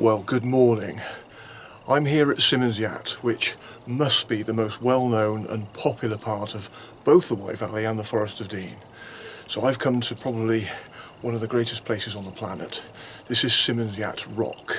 Well, good morning. I'm here at Symonds Yat, which must be the most well-known and popular part of both the Wye Valley and the Forest of Dean. So I've come to probably one of the greatest places on the planet. This is Symonds Yat Rock.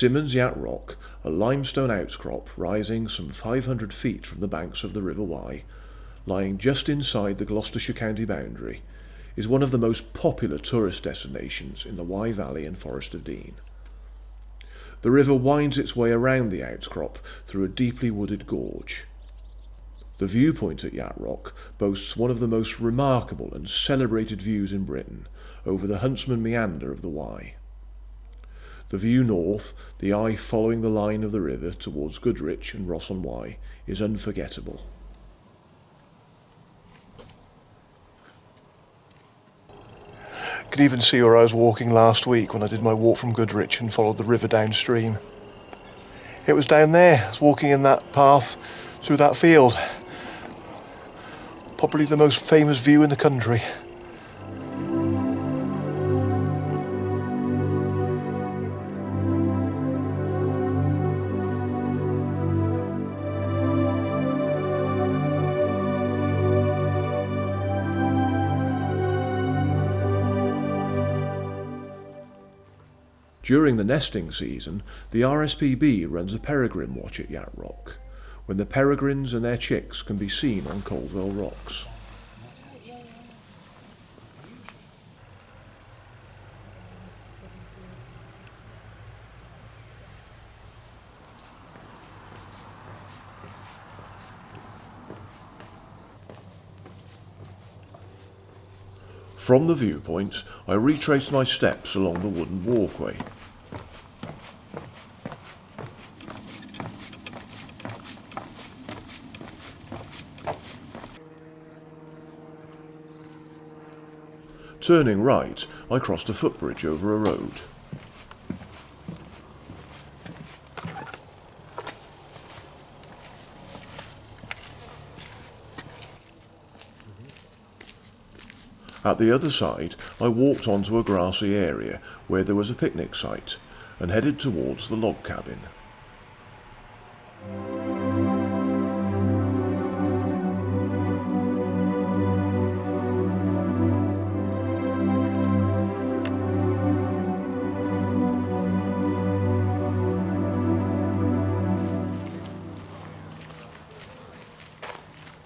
Symonds Yat Rock, a limestone outcrop rising some 500 feet from the banks of the River Wye, lying just inside the Gloucestershire county boundary, is one of the most popular tourist destinations in the Wye Valley and Forest of Dean. The river winds its way around the outcrop through a deeply wooded gorge. The viewpoint at Yat Rock boasts one of the most remarkable and celebrated views in Britain over the Huntsman Meander of the Wye. The view north, the eye following the line of the river towards Goodrich and Ross-on-Wye, is unforgettable. Could even see where I was walking last week when I did my walk from Goodrich and followed the river downstream. It was down there. I was walking in that path through that field. Probably the most famous view in the country. During the nesting season, the RSPB runs a peregrine watch at Yat Rock, when the peregrines and their chicks can be seen on Colville Rocks. From the viewpoint, I retraced my steps along the wooden walkway. Turning right, I crossed a footbridge over a road. At the other side, I walked onto a grassy area where there was a picnic site and headed towards the log cabin.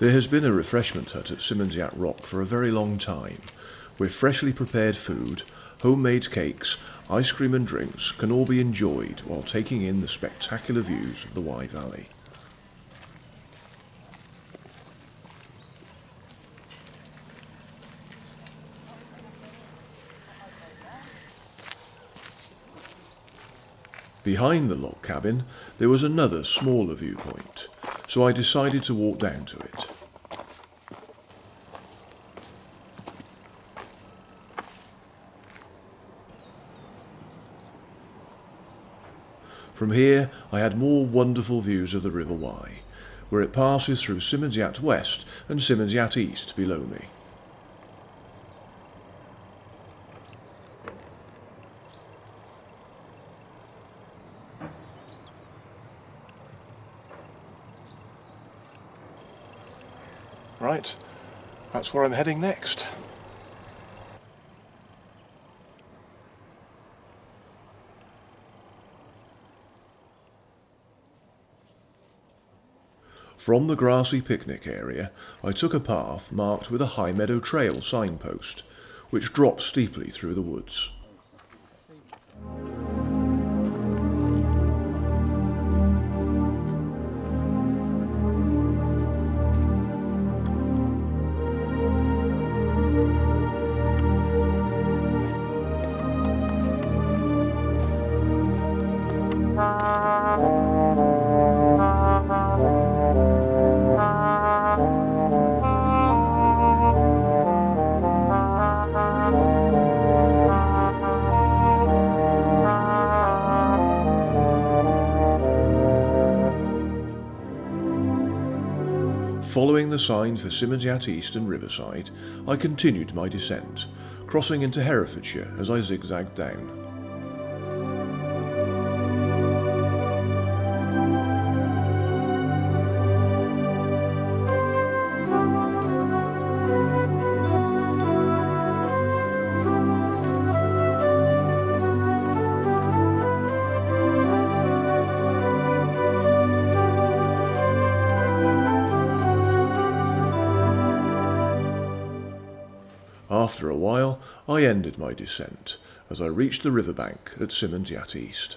There has been a refreshment hut at Symonds Yat Rock for a very long time, where freshly prepared food, homemade cakes, ice cream and drinks can all be enjoyed while taking in the spectacular views of the Wye Valley. Behind the log cabin, there was another smaller viewpoint, so I decided to walk down to it. From here, I had more wonderful views of the River Wye, where it passes through Symonds Yat West and Symonds Yat East below me. Right, that's where I'm heading next. From the grassy picnic area, I took a path marked with a Highmeadow Trail signpost, which drops steeply through the woods. Following the sign for Symonds Yat East and Riverside, I continued my descent, crossing into Herefordshire as I zigzagged down. After a while, I ended my descent as I reached the riverbank at Symonds Yat East.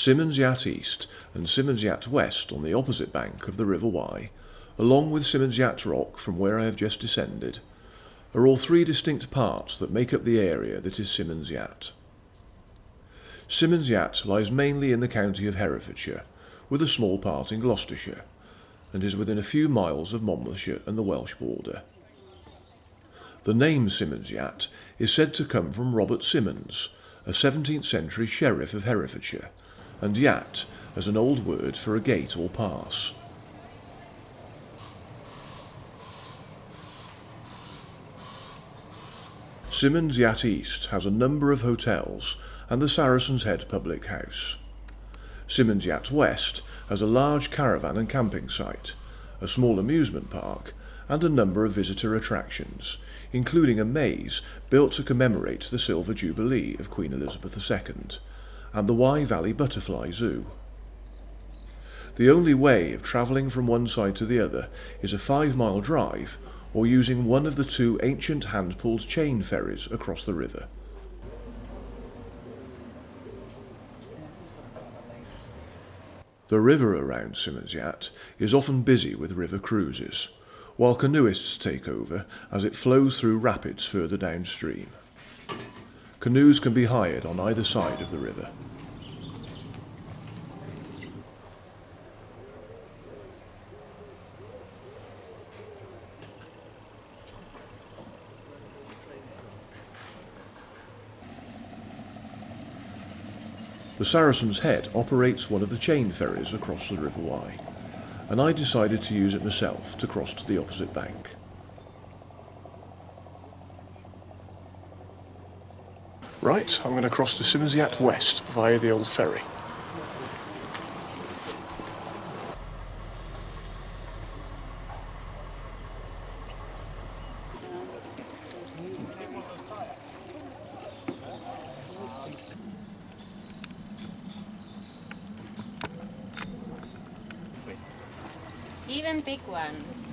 Symonds Yat East and Symonds Yat West on the opposite bank of the River Wye, along with Symonds Yat Rock from where I have just descended, are all three distinct parts that make up the area that is Symonds Yat. Symonds Yat lies mainly in the county of Herefordshire, with a small part in Gloucestershire, and is within a few miles of Monmouthshire and the Welsh border. The name Symonds Yat is said to come from Robert Symonds, a 17th century sheriff of Herefordshire, and yat as an old word for a gate or pass. Symonds Yat East has a number of hotels and the Saracen's Head public house. Symonds Yat West has a large caravan and camping site, a small amusement park, and a number of visitor attractions, including a maze built to commemorate the Silver Jubilee of Queen Elizabeth II, and the Wye Valley Butterfly Zoo. The only way of travelling from one side to the other is a 5-mile drive or using one of the two ancient hand-pulled chain ferries across the river. The river around Symonds Yat is often busy with river cruises, while canoeists take over as it flows through rapids further downstream. Canoes can be hired on either side of the river. The Saracen's Head operates one of the chain ferries across the River Wye, and I decided to use it myself to cross to the opposite bank. Right, I'm going to cross to Symonds Yat West via the old ferry. Even big ones.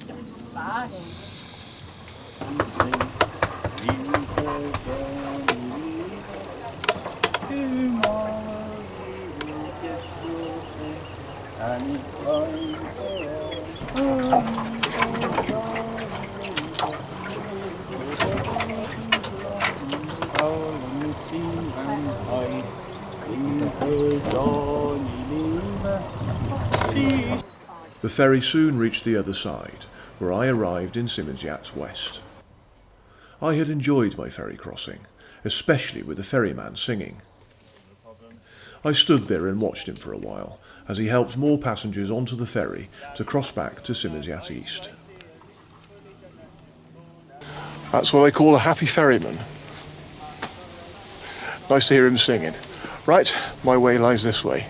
The ferry soon reached the other side, where I arrived in Symonds Yat West. I had enjoyed my ferry crossing, especially with the ferryman singing. I stood there and watched him for a while, as he helped more passengers onto the ferry to cross back to Symonds Yat East. That's what I call a happy ferryman. Nice to hear him singing. Right, my way lies this way.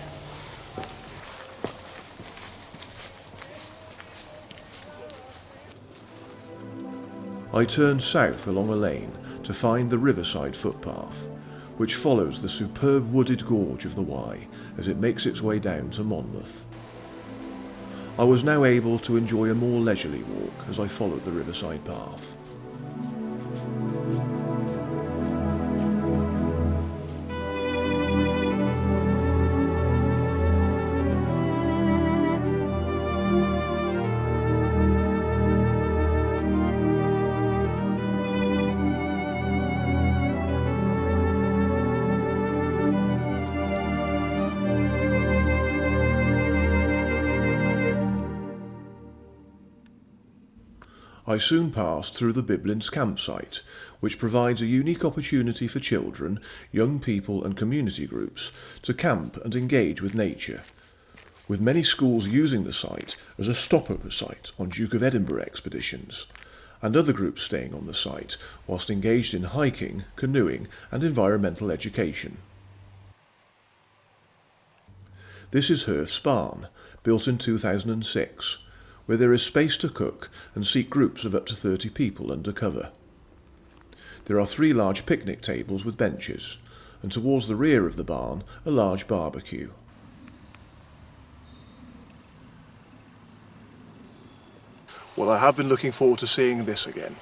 I turned south along a lane to find the Riverside footpath, which follows the superb wooded gorge of the Wye as it makes its way down to Monmouth. I was now able to enjoy a more leisurely walk as I followed the Riverside path. I soon passed through the Biblins campsite, which provides a unique opportunity for children, young people and community groups to camp and engage with nature, with many schools using the site as a stopover site on Duke of Edinburgh expeditions, and other groups staying on the site whilst engaged in hiking, canoeing and environmental education. This is Hurf's Barn, built in 2006, where there is space to cook and seat groups of up to 30 people under cover. There are 3 large picnic tables with benches, and towards the rear of the barn a large barbecue. Well, I have been looking forward to seeing this again.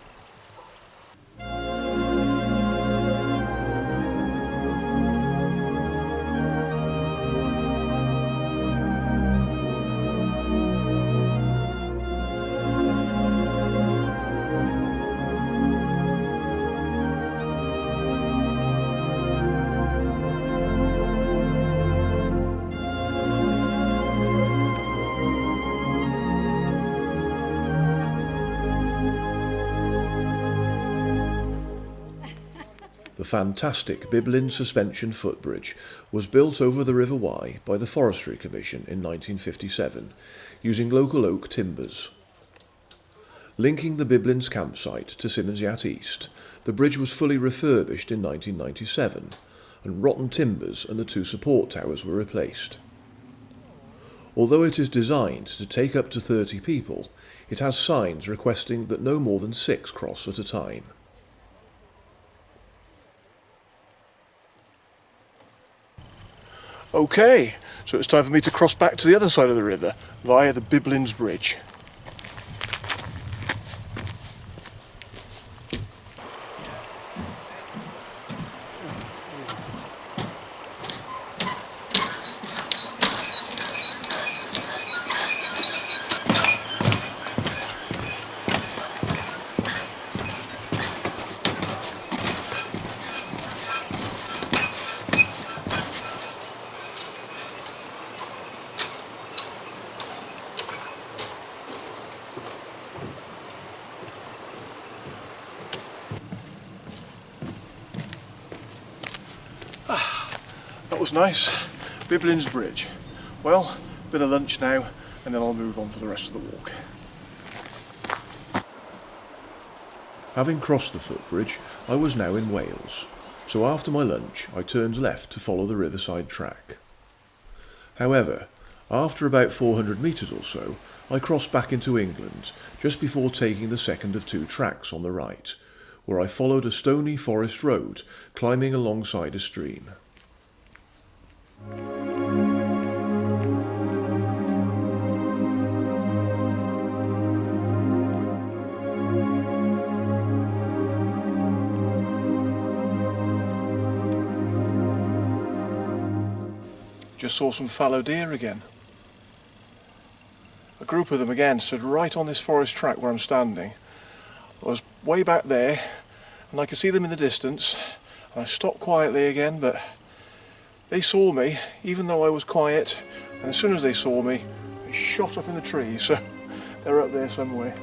The fantastic Biblins suspension footbridge was built over the River Wye by the Forestry Commission in 1957, using local oak timbers. Linking the Biblins campsite to Symonds Yat East, the bridge was fully refurbished in 1997, and rotten timbers and the 2 support towers were replaced. Although it is designed to take up to 30 people, it has signs requesting that no more than 6 cross at a time. Okay, so it's time for me to cross back to the other side of the river via the Biblins Bridge. That was nice. Biblins Bridge. Well, bit of lunch now, and then I'll move on for the rest of the walk. Having crossed the footbridge, I was now in Wales, so after my lunch I turned left to follow the Riverside track. However, after about 400 metres or so, I crossed back into England, just before taking the second of 2 tracks on the right, where I followed a stony forest road, climbing alongside a stream. Just saw some fallow deer again. A group of them again stood right on this forest track where I'm standing. I was way back there and I could see them in the distance. I stopped quietly again, but they saw me even though I was quiet, and as soon as they saw me they shot up in the trees, so they're up there somewhere.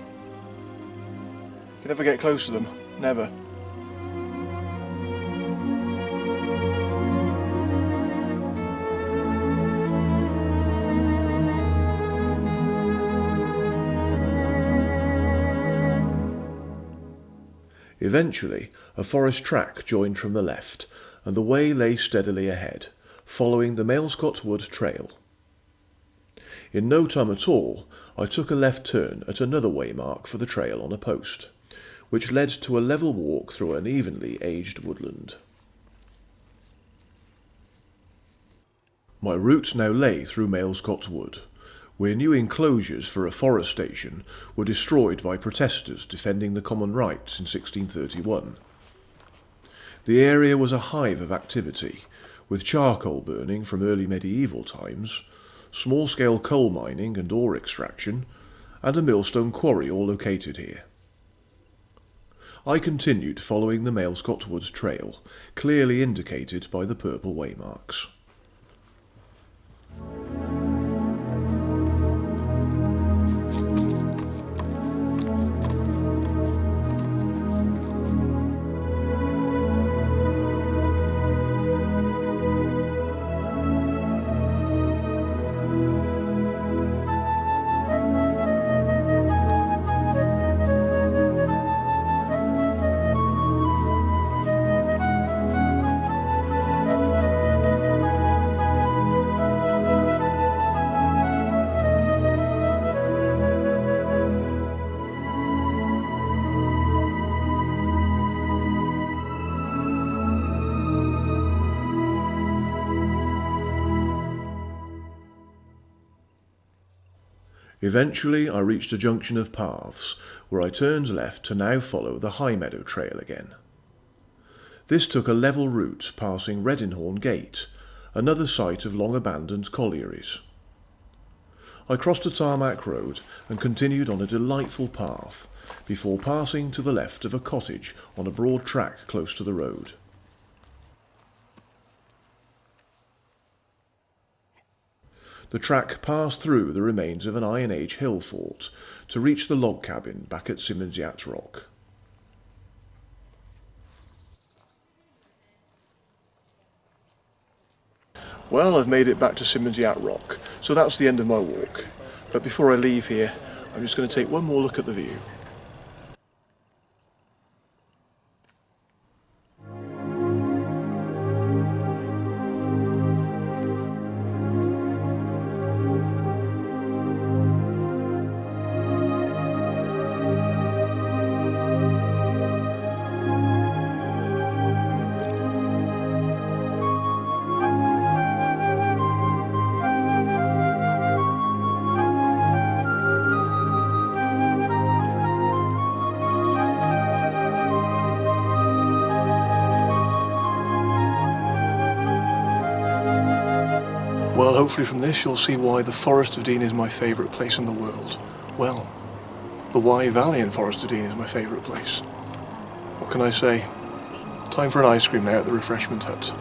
Could never get close to them, never. Eventually, a forest track joined from the left, and the way lay steadily ahead, following the Mailscot Wood trail. In no time at all, I took a left turn at another waymark for the trail on a post, which led to a level walk through an evenly aged woodland. My route now lay through Mailscot Wood, where new enclosures for a forest station were destroyed by protesters defending the common rights in 1631. The area was a hive of activity, with charcoal burning from early medieval times, small-scale coal mining and ore extraction, and a millstone quarry all located here. I continued following the Mailscot Wood trail, clearly indicated by the purple waymarks. Eventually I reached a junction of paths, where I turned left to now follow the Highmeadow trail again. This took a level route passing Redinhorn Gate, another site of long-abandoned collieries. I crossed a tarmac road and continued on a delightful path, before passing to the left of a cottage on a broad track close to the road. The track passed through the remains of an Iron Age hill fort to reach the log cabin back at Symonds Yat Rock. Well, I've made it back to Symonds Yat Rock, so that's the end of my walk. But before I leave here, I'm just going to take one more look at the view. Well, hopefully from this you'll see why the Forest of Dean is my favourite place in the world. Well, the Wye Valley in Forest of Dean is my favourite place. What can I say? Time for an ice cream now at the Refreshment Hut.